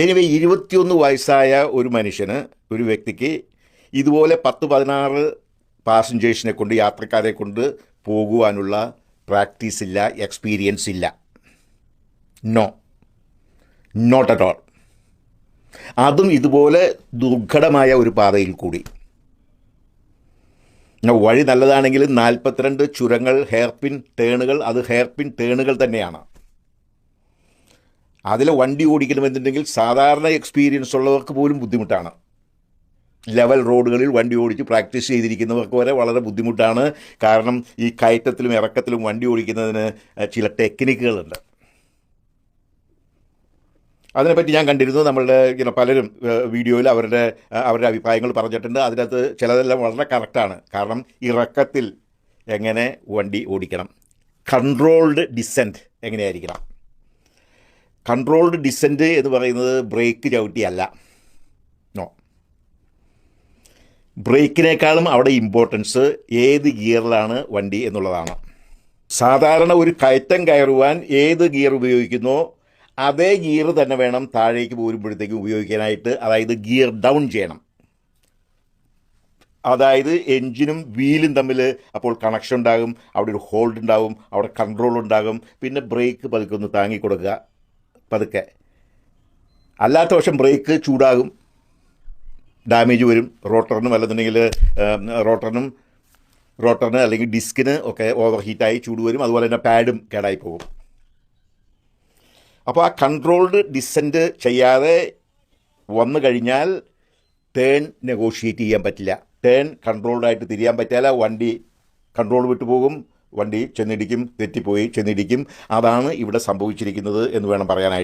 Anyway 21 വയസ്സായ ഒരു മനുഷ്യന്, ഒരു വ്യക്തിക്ക് ഇതുപോലെ 10-16 പാസഞ്ചേഴ്സിനെ കൊണ്ട്, യാത്രക്കാരെ കൊണ്ട് പോകുവാനുള്ള പ്രാക്ടീസ് ഇല്ല, എക്സ്പീരിയൻസ് ഇല്ല. No, not at all. അതും ഇതുപോലെ ദുർഘടമായ ഒരു പാതയിൽ കൂടി. വഴി നല്ലതാണെങ്കിലും 42 ചുരങ്ങൾ, ഹെയർപിൻ ടേണുകൾ, അത് ഹെയർപിൻ ടേണുകൾ തന്നെയാണ്. അതിൽ വണ്ടി ഓടിക്കണമെന്നുണ്ടെങ്കിൽ സാധാരണ എക്സ്പീരിയൻസ് ഉള്ളവർക്ക് പോലും ബുദ്ധിമുട്ടാണ്. ലെവൽ റോഡുകളിൽ വണ്ടി ഓടിച്ച് പ്രാക്ടീസ് ചെയ്തിരിക്കുന്നവർക്ക് വരെ വളരെ ബുദ്ധിമുട്ടാണ്. കാരണം ഈ കയറ്റത്തിലും ഇറക്കത്തിലും വണ്ടി ഓടിക്കുന്നതിന് ചില ടെക്നിക്കുകളുണ്ട്. അതിനെപ്പറ്റി ഞാൻ കണ്ടിരുന്നു. നമ്മളുടെ പലരും വീഡിയോയിൽ അവരുടെ അഭിപ്രായങ്ങൾ പറഞ്ഞിട്ടുണ്ട്. അതിനകത്ത് ചിലതെല്ലാം വളരെ കറക്റ്റാണ്. കാരണം ഇറക്കത്തിൽ എങ്ങനെ വണ്ടി ഓടിക്കണം, കൺട്രോൾഡ് ഡിസെൻറ്റ് എങ്ങനെയായിരിക്കണം. കൺട്രോൾഡ് ഡിസെൻറ്റ് എന്ന് പറയുന്നത് ബ്രേക്ക് ചവിട്ടിയല്ല. നോ, ബ്രേക്കിനേക്കാളും അവിടെ ഇമ്പോർട്ടൻസ് ഏത് ഗിയറിലാണ് വണ്ടി എന്നുള്ളതാണ്. സാധാരണ ഒരു കയറ്റം കയറുവാൻ ഏത് ഗിയർ ഉപയോഗിക്കുന്നോ അതേ ഗിയർ തന്നെ വേണം താഴേക്ക് പോരുമ്പോഴത്തേക്കും ഉപയോഗിക്കാനായിട്ട്. അതായത് ഗിയർ ഡൗൺ ചെയ്യണം. അതായത് എൻജിനും വീലും തമ്മിൽ അപ്പോൾ കണക്ഷൻ ഉണ്ടാകും, അവിടെ ഒരു ഹോൾഡ് ഉണ്ടാകും, അവിടെ കൺട്രോൾ ഉണ്ടാകും. പിന്നെ ബ്രേക്ക് പതുക്കെ ഒന്ന് താങ്ങി കൊടുക്കുക, പതുക്കെ. അല്ലാത്ത പക്ഷം ബ്രേക്ക് ചൂടാകും, ഡാമേജ് വരും. റോട്ടറിനും അല്ലെന്നുണ്ടെങ്കിൽ റോട്ടറിന് അല്ലെങ്കിൽ ഡിസ്കിന് ഒക്കെ ഓവർ ഹീറ്റായി ചൂട് വരും. അതുപോലെ തന്നെ പാഡും കേടായി പോകും. അപ്പോൾ ആ കൺട്രോൾഡ് ഡിസെൻറ്റ് ചെയ്യാതെ വന്നു കഴിഞ്ഞാൽ ടേൺ നെഗോഷിയേറ്റ് ചെയ്യാൻ പറ്റില്ല. ടേൺ കൺട്രോൾഡായിട്ട് തിരിയാൻ പറ്റില്ല. വണ്ടി കൺട്രോൾ വിട്ടു പോകും, വണ്ടി ചെന്നിടിക്കും, തെറ്റിപ്പോയി ചെന്നിടിക്കും. അതാണ് ഇവിടെ സംഭവിച്ചിരിക്കുന്നത് എന്ന് വേണം പറയാനായിട്ട്.